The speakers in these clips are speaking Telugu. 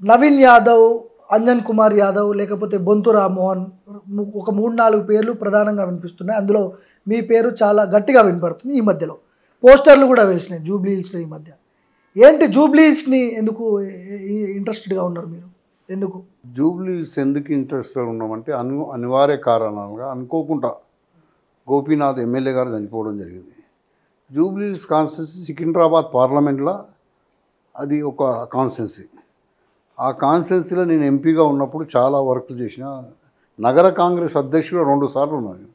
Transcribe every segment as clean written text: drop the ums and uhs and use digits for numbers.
నవీన్ యాదవ్, అంజన్ కుమార్ యాదవ్ లేకపోతే బొంతు రామ్మోహన్ ఒక 3-4 పేర్లు ప్రధానంగా వినిపిస్తున్నాయి. అందులో మీ పేరు చాలా గట్టిగా వినపడుతుంది ఈ మధ్యలో. పోస్టర్లు కూడా వేసినాయి జూబ్లీ హిల్స్లో ఈ మధ్య. ఏంటి జూబ్లీ హిల్స్ని ఎందుకు ఇంట్రెస్టెడ్గా ఉన్నారు మీరు? ఎందుకు జూబ్లీ హిల్స్ ఎందుకు ఇంట్రెస్టెడ్ ఉన్నామంటే అనివార్య కారణాలుగా అనుకోకుండా గోపీనాథ్ ఎమ్మెల్యే గారు చనిపోవడం జరిగింది. జూబ్లీ హిల్స్ కాన్స్టిట్యున్సీ సికింద్రాబాద్ పార్లమెంట్లో అది ఒక కాన్స్టిట్యున్సీ. ఆ కాన్స్టిట్యున్సీలో నేను ఎంపీగా ఉన్నప్పుడు చాలా వర్క్ చేసిన. నగర కాంగ్రెస్ అధ్యక్షుడు 2 సార్లు ఉన్నాను.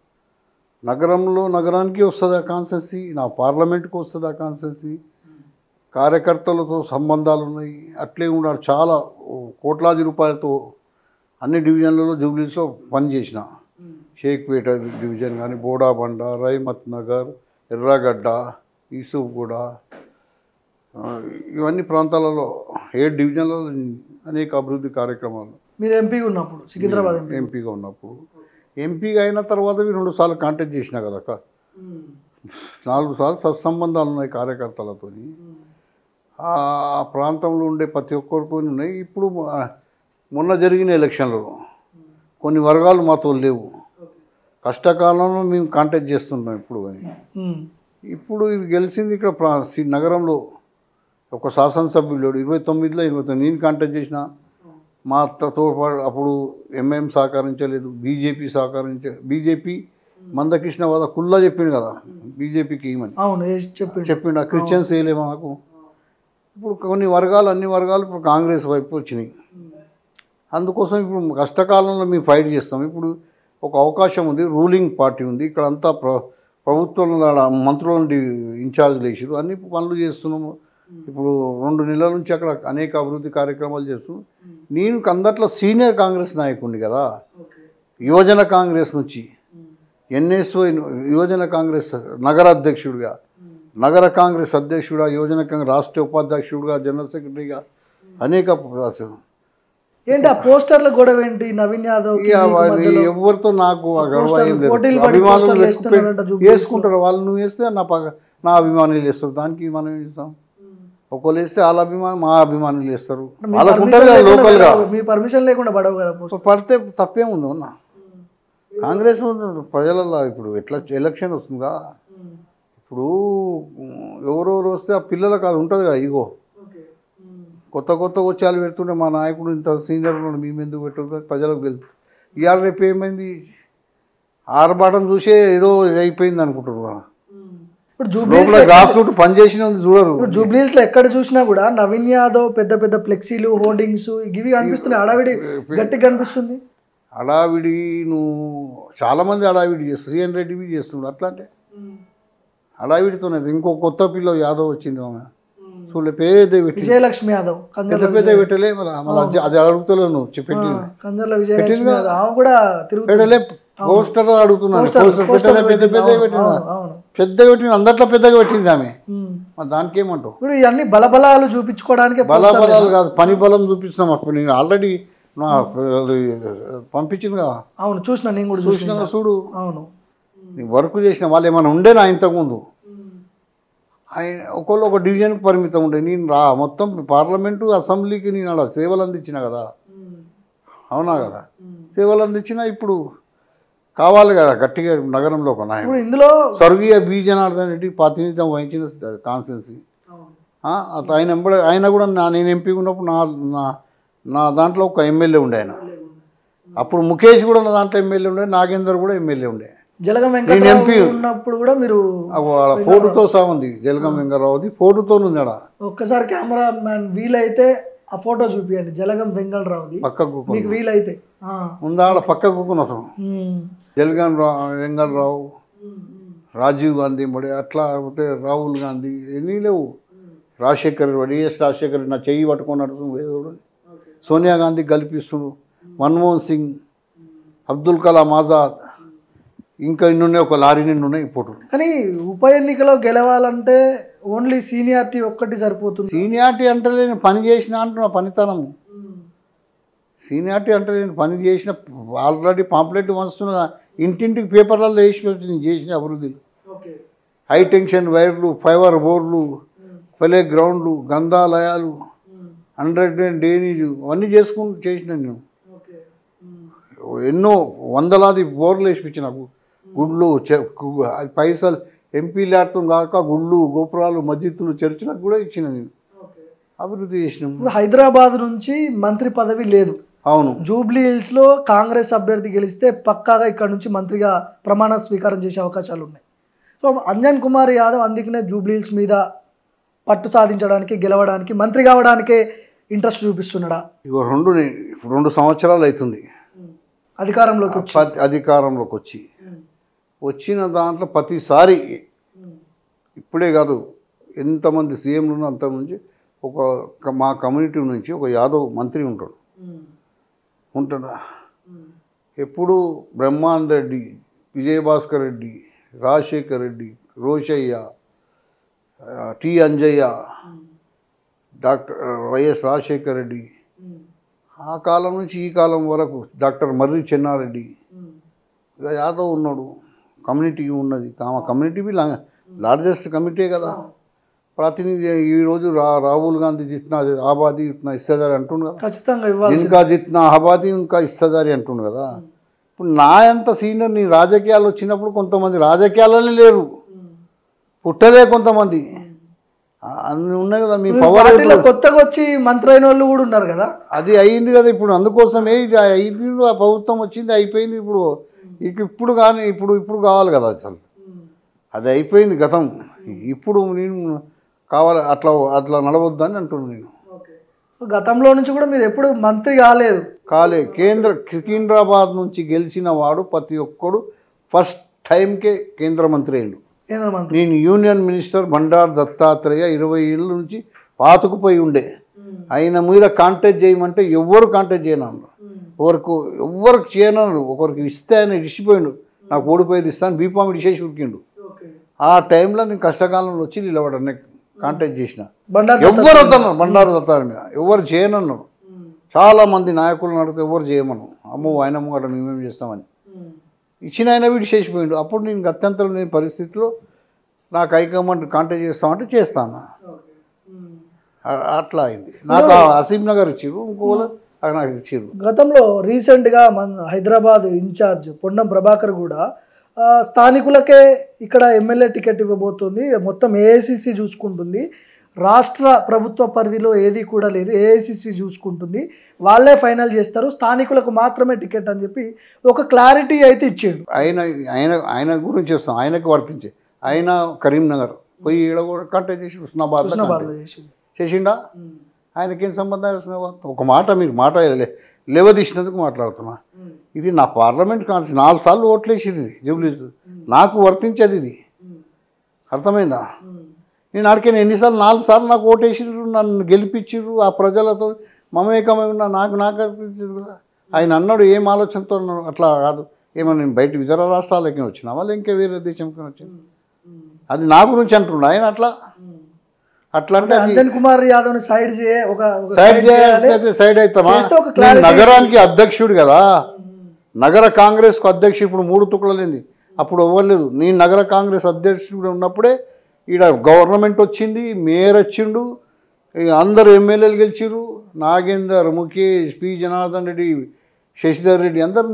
నగరానికి వస్తుంది ఆ కాన్స్టిట్యున్సీ, నా పార్లమెంట్కి వస్తుంది ఆ కాన్స్టిట్యున్సీ. కార్యకర్తలతో సంబంధాలు ఉన్నాయి. అట్లే ఉన్నారు. చాలా కోట్లాది రూపాయలతో అన్ని డివిజన్లలో జూబ్లీస్లో పనిచేసిన. షేక్పేట డివిజన్ కానీ, బోడాబండ, రైమత్ నగర్, ఎర్రగడ్డ, యూసుఫ్గూడ, ఇవన్నీ ప్రాంతాలలో 7 డివిజన్లలో అనేక అభివృద్ధి కార్యక్రమాలు. మీరు ఎంపీగా ఉన్నప్పుడు సికింద్రాబాద్ ఎంపీగా ఉన్నప్పుడు ఎంపీగా అయిన తర్వాత 2 సార్లు కాంటాక్ట్ చేసినా కదా, 4 సార్లు సత్సంబంధాలు ఉన్నాయి కార్యకర్తలతో. ఆ ప్రాంతంలో ఉండే ప్రతి ఒక్కరితో ఉన్నాయి. ఇప్పుడు మొన్న జరిగిన ఎలక్షన్లో కొన్ని వర్గాలు మాతో లేవు. కష్టకాలంలో మేము కాంటాక్ట్ చేస్తున్నాం ఇప్పుడు. ఇప్పుడు ఇది గెలిచింది ఇక్కడ నగరంలో ఒక శాసనసభ్యులు 29లో 29 నేను కాంటాక్ట్ చేసిన. మా అత్తతో పాటు అప్పుడు ఎంఐఎం సహకరించలేదు, బీజేపీ మందకృష్ణ వాద కుల్లా చెప్పిండు కదా బీజేపీకి ఏమని చెప్పిండు. ఆ క్రిస్టియన్స్ వేయలేము మాకు. ఇప్పుడు కొన్ని వర్గాలు, అన్ని వర్గాలు ఇప్పుడు కాంగ్రెస్ వైపు వచ్చినాయి. అందుకోసం ఇప్పుడు కష్టకాలంలో మేము ఫైట్ చేస్తాం. ఇప్పుడు ఒక అవకాశం ఉంది, రూలింగ్ పార్టీ ఉంది ఇక్కడ. అంతా ప్రభుత్వంలో మంత్రుల ఇన్ఛార్జ్లు వేసారు, అన్ని పనులు చేస్తున్నాము. ఇప్పుడు 2 నెలల నుంచి అక్కడ అనేక అభివృద్ధి కార్యక్రమాలు చేస్తున్నాం. నేను అందట్లో సీనియర్ కాంగ్రెస్ నాయకుడిని కదా, యువజన కాంగ్రెస్ నుంచి ఎన్ఎస్వై యువజన కాంగ్రెస్ నగర అధ్యక్షుడిగా, నగర కాంగ్రెస్ అధ్యక్షుడిగా, యువజన కాంగ్రెస్ రాష్ట్ర ఉపాధ్యక్షుడిగా, జనరల్ సెక్రటరీగా అనేక. ఏంటి ఆ పోస్టర్ల గొడవ ఏంటి? నవీన్ యాదవ్ ఎవరితో నాకు అభిమానులు వేసుకుంటారు వాళ్ళు. నువ్వు వేస్తే నా అభిమానులు వేస్తారు, దానికి మనం ఏం చేస్తాం? ఒకళ్ళు వేస్తే వాళ్ళ అభిమానం మా అభిమానులు వేస్తారు. వాళ్ళకు ఉంటుంది కదా లోకల్గా. మీ పర్మిషన్ లేకుండా పడవు కదా, పడితే తప్పేముంది ఉన్నా. కాంగ్రెస్ ప్రజలలో ఇప్పుడు ఎట్లా ఎలక్షన్ వస్తుందిగా, ఇప్పుడు ఎవరెవరు వస్తే ఆ పిల్లలకు అది ఉంటుంది కదా ఇగో. కొత్త వచ్చాలు పెడుతుంటే మా నాయకుడు ఇంత సీనియర్ ఉన్నాడు మేము ఎందుకు పెట్టుకుంటే ప్రజలకు తెలుసు. ఇవాళ రేపు ఏమైంది, ఆర్భాటం చూసే ఏదో అయిపోయింది అనుకుంటున్నారు. ఇప్పుడు గ్రాస్ రూట్ పనిచేసిన చూడరు. జూబ్లీ హిల్స్లో ఎక్కడ చూసినా కూడా నవీన్ యాదవ్ పెద్ద పెద్ద ఫ్లెక్సీలు, హోర్డింగ్స్ ఇవి కనిపిస్తున్నాయి. హడావిడి గట్టిగా కనిపిస్తుంది. హడావిడి నువ్వు చాలామంది హడావిడి చేస్తారు. సిఎన్ రెడ్డి చేస్తున్నాడు. అట్లా అంటే హడావిడితోనే. ఇంకో కొత్త పిల్ల యాదవ్ వచ్చింది ఆమె చూడలే, పేద విజయలక్ష్మి యాదవ్ పెద్ద పెట్టలే. మళ్ళీ అది అడుగుతలే నువ్వు చెప్పి పెట్టలే. పోస్టర్ అడుగుతున్నాను, పెద్దగా పెట్టింది, అందట్లో పెద్దగా పెట్టింది ఆమె. దానికి ఏమంటావు? ఇప్పుడు ఇవన్నీ బలబలాలు చూపించుకోవడానికి. బలబలాలు కాదు, పని బలం చూపిస్తున్నాం. అప్పుడు నేను ఆల్రెడీ పంపించింది కదా. అవును చూసిన, నేను కూడా చూసిన. చూడు అవును వర్క్ చేసిన వాళ్ళు ఏమైనా ఉండేనా ఇంతకుముందు? ఆయన ఒక డివిజన్కి పరిమితం ఉండే. నేను మొత్తం పార్లమెంటు అసెంబ్లీకి నేను అలా సేవలు అందించిన కదా. అవునా కదా, సేవలు అందించిన. ఇప్పుడు కావాలి కదా గట్టిగా నగరంలో ఒక నాయకుడు. ఇందులో స్వర్గీయ బి జనార్దన్ రెడ్డి ప్రాతినిధ్యం వహించిన కాన్స్టిట్యున్సీ. ఆయన కూడా నేను ఎంపీ ఉన్నప్పుడు నా దాంట్లో ఒక ఎమ్మెల్యే ఉండే. ఆయన అప్పుడు ముఖేష్ కూడా నా దాంట్లో ఎమ్మెల్యే ఉండే, నాగేందర్ కూడా ఎమ్మెల్యే ఉండే. జలగం వెంకటరావు ఉన్నప్పుడు కూడా మీరు ఫోటోతో సహా ఉంది. జలగం వెంకటరావుది ఫోటోతో ఉంది. ఒక్కసారి కెమెరా మ్యాన్ వీలైతే ఆ ఫోటో చూపించండి. జలగం వెంకటరావుది పక్కకు మీకు వీలైతే ఉందా? పక్క కూకుని అసలు జలగం వెంకటరావు, రాజీవ్ గాంధీ మరి అట్లా పోతే రాహుల్ గాంధీ ఎన్ని లేవు. రాజశేఖర్ వైఎస్ రాజశేఖర్ నా చెయ్యి పట్టుకున్నట్టు సోనియా గాంధీ కల్పిస్తుడు, మన్మోహన్ సింగ్, అబ్దుల్ కలాం ఆజాద్, ఇంకా ఇన్నున్నాయి, ఒక లారీ నిండు ఉన్నాయి ఫోటోలు. కానీ ఉప ఎన్నికలో గెలవాలంటే ఓన్లీ సీనియారిటీ ఒక్కటి సరిపోతుంది. సీనియారిటీ అంటే నేను పని చేసిన అంటున్నా, పనితనం. సీనియారిటీ అంటే నేను పని చేసిన, ఆల్రెడీ పాంప్లెట్ వస్తున్నా, ఇంటింటికి పేపర్లలో వేసి నేను చేసిన అభివృద్ధులు. హై టెన్షన్ వైర్లు, ఫైబర్ బోర్డులు, ప్లే గ్రౌండ్లు, గ్రంథాలయాలు, 100 డ్రైనేజ్ అవన్నీ చేసిన నేను ఎన్నో వందలాది బోర్లు వేసిపించి నాకు గుళ్ళు అది పైసలు ఎంపీ ల్యాట్తో కాక గుళ్ళు గోపురాలు మస్జిద్లు చర్చిలకు కూడా ఇచ్చిన నేను అభివృద్ధి చేసినాం. ఇప్పుడు హైదరాబాద్ నుంచి మంత్రి పదవి లేదు. అవును. జూబ్లీ హిల్స్లో కాంగ్రెస్ అభ్యర్థి గెలిస్తే పక్కాగా ఇక్కడ నుంచి మంత్రిగా ప్రమాణ స్వీకారం చేసే అవకాశాలు ఉన్నాయి. సో అంజన్ కుమార్ యాదవ్ అందుకనే జూబ్లీ హిల్స్ మీద పట్టు సాధించడానికి గెలవడానికి మంత్రి కావడానికే ఇంట్రెస్ట్ చూపిస్తున్నాడా? ఇగో 2 సంవత్సరాలు అవుతుంది అధికారంలోకి వచ్చి వచ్చిన దాంట్లో ప్రతిసారి ఇప్పుడే కాదు ఎంతమంది సీఎంలు ఉన్నా అంత నుంచి మా కమ్యూనిటీ నుంచి ఒక యాదవ్ మంత్రి ఉంటాడా ఎప్పుడు Brahmananda Reddy, Vijayabhaskar Reddy, Rajasekhar Reddy, Rosaiah, T Anjaiah, doctor YS Rajasekhar Reddy, ఆ కాలం నుంచి ఈ కాలం వరకు డాక్టర్ మర్రి చెన్నారెడ్డి, ఇక యాదవ్ ఉన్నాడు. కమ్యూనిటీ ఉన్నది. కమ్యూనిటీ లార్జెస్ట్ కమిటీ కదా. ప్రాతినిధ్య ఈరోజు రాహుల్ గాంధీ జిత్నా ఆబాదీ ఇట్నా ఇస్తదారి అంటుండు కదా. ఖచ్చితంగా ఇంకా జిత్నా ఆబాదీ ఇంకా ఇస్తదారి అంటుండు కదా. ఇప్పుడు నా ఎంత సీనియర్ నీ రాజకీయాలు వచ్చినప్పుడు కొంతమంది రాజకీయాలనే లేరు, పుట్టలే కొంతమంది అన్ని ఉన్నాయి కదా. మీ పవర్ కొత్తగా వచ్చి మంత్రి అయిన వాళ్ళు కూడా ఉన్నారు కదా. అది అయింది కదా. ఇప్పుడు అందుకోసమే ఇది అయింది. ఆ ప్రభుత్వం వచ్చింది అయిపోయింది. ఇప్పుడు కానీ ఇప్పుడు కావాలి కదా. అసలు అది అయిపోయింది గతం. ఇప్పుడు నేను కావాలి అట్లా నడవద్దని అంటున్నాను నేను. గతంలో నుంచి కూడా మీరు ఎప్పుడు మంత్రి కాలే. సికింద్రాబాద్ నుంచి గెలిచిన వాడు ప్రతి ఒక్కడు ఫస్ట్ టైంకే కేంద్ర మంత్రి అయ్యాడు. నేను యూనియన్ మినిస్టర్ బండారు దత్తాత్రేయ 20 ఏళ్ళ నుంచి పాతుకుపోయి ఉండే. ఆయన మీద కాంటాక్ట్ చేయమంటే ఎవ్వరు కాంటాక్ట్ చేయనన్నారు. ఎవరికి చేయనన్నారు. ఒకరికి ఇస్తే ఆయన ఇచ్చిపోయిండు. నాకు ఓడిపోయేది ఇస్తాను బీపామి ఇచ్చేసి ఉరికిండు. ఆ టైంలో నేను కష్టకాలంలో వచ్చి నిలబడ్డాను. కాంటాక్ట్ చేసిన ఎవ్వరు వద్దన్నారు. బండారు దత్తాత్రేయ మీద ఎవరు చేయనన్నారు. చాలామంది నాయకులను అడిగితే ఎవరు చేయమను. అమ్మో ఆయన ముంగట మేమేం చేస్తామని ఇచ్చిన ఆయన వీడు చేసిపోయిండు. అప్పుడు నేను గత్యంతరం లేని పరిస్థితిలో నాకు హైకమాండ్ కాంటాక్ట్ చేస్తామంటే చేస్తాను. అట్లా అయింది. నాకు అసీం నగర్ ఇచ్చారు, ఇంకోళ్ళు నాకు ఇచ్చారు. గతంలో రీసెంట్గా మన హైదరాబాద్ ఇన్ఛార్జ్ పొన్నం ప్రభాకర్ కూడా స్థానికులకే ఇక్కడ ఎమ్మెల్యే టికెట్ ఇవ్వబోతుంది, మొత్తం ఏఐసిసి చూసుకుంటుంది, రాష్ట్ర ప్రభుత్వ పరిధిలో ఏది కూడా లేదు, ఏఐసిసి చూసుకుంటుంది, వాళ్ళే ఫైనల్ చేస్తారు, స్థానికులకు మాత్రమే టికెట్ అని చెప్పి ఒక క్లారిటీ అయితే ఇచ్చాడు. ఆయన గురించి చేస్తాం. ఆయనకు వర్తించే ఆయన కరీంనగర్ పోయి ఈడ కూడా కాంటాక్ట్ చేసి హుస్నాబాద్లో చేసిండా. ఆయనకేం సంబంధం? ఒక మాట మీరు మాట లేవదీసినందుకు మాట్లాడుతున్నా. ఇది నా పార్లమెంట్ కాన్స్టి 4 సార్లు ఓట్లు వేసింది జూబ్లీస్. నాకు వర్తించేది ఇది. అర్థమైందా? నేను అడిగిన ఎన్నిసార్లు 4 సార్లు నాకు ఓటేసిర్రు, నన్ను గెలిపించిర్రు. ఆ ప్రజలతో మమేకమై ఉన్నా నాకు అనిపించదు కదా. ఆయన అన్నాడు ఏం ఆలోచనతో అన్నాడు. అట్లా కాదు, ఏమన్నా నేను బయట ఇతర రాష్ట్రాలకి వచ్చినా వాళ్ళు ఇంకా వేరే దేశంకి వచ్చింది. అది నా గురించి అంటున్నాడు ఆయన. అట్లా అంటే అంజన్ కుమార్ యాదవ్ సైడ్ సైడ్ అవుతామా? నగరానికి అధ్యక్షుడు కదా, నగర కాంగ్రెస్కు అధ్యక్షుడు. ఇప్పుడు 3 తుకులలేంది, అప్పుడు ఇవ్వలేదు. నేను నగర కాంగ్రెస్ అధ్యక్షుడు ఉన్నప్పుడే ఈడ గవర్నమెంట్ వచ్చింది, మేయర్ వచ్చిండు, అందరు ఎమ్మెల్యేలు గెలిచిరు. నాగేందర్, ముఖేష్, పి జనార్దన్ రెడ్డి, శశిధర్ రెడ్డి అందరు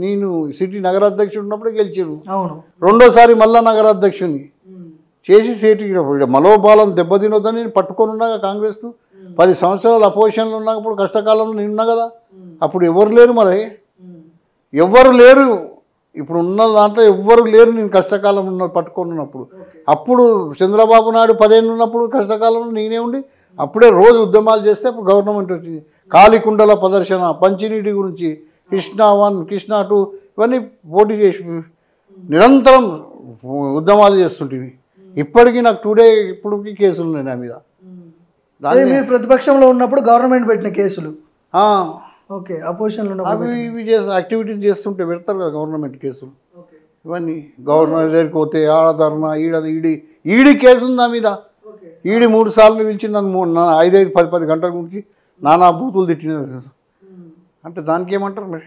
నేను సిటీ నగర అధ్యక్షుడు ఉన్నప్పుడే గెలిచిరు. రెండోసారి మళ్ళా నగర అధ్యక్షుడిని చేసి సేటికి మనోబలం దెబ్బతినొద్దని నేను పట్టుకొని ఉన్నాగా. కాంగ్రెస్కు 10 సంవత్సరాలు అపోజిషన్లో ఉన్నప్పుడు కష్టకాలంలో నేను ఉన్నా కదా. అప్పుడు ఎవరు లేరు, మరి ఎవ్వరు లేరు. ఇప్పుడు ఉన్న దాంట్లో ఎవ్వరు లేరు. నేను కష్టకాలం పట్టుకొని ఉన్నప్పుడు, అప్పుడు చంద్రబాబు నాయుడు 10 ఏళ్ళు ఉన్నప్పుడు కష్టకాలంలో నేనే ఉండి అప్పుడే రోజు ఉద్యమాలు చేస్తే అప్పుడు గవర్నమెంట్ వచ్చింది. కాళీకుండల ప్రదర్శన, పంచినీటి గురించి, కృష్ణా 1, కృష్ణా 2 ఇవన్నీ పోటీ చేసి నిరంతరం ఉద్యమాలు చేస్తుంటివి. ఇప్పటికీ నాకు ఇప్పటికీ కేసులు ఉన్నాయి నా మీద. మీరు ప్రతిపక్షంలో ఉన్నప్పుడు గవర్నమెంట్ పెట్టిన కేసులు, ఓకే, అపోజిషన్లో అవి ఇవి యాక్టివిటీస్ చేస్తుంటే పెడతారు కదా గవర్నమెంట్ కేసులు. ఇవన్నీ గవర్నర్ దగ్గరికి పోతే ఆడధర్మ ఈడీ కేసు ఉంది నా మీద. ఈడీ 3 సార్లు పిలిచి నన్ను 5-10 గంటల గురించి నానా బూతులు తిట్టిన. అంటే దానికి ఏమంటారు మరి?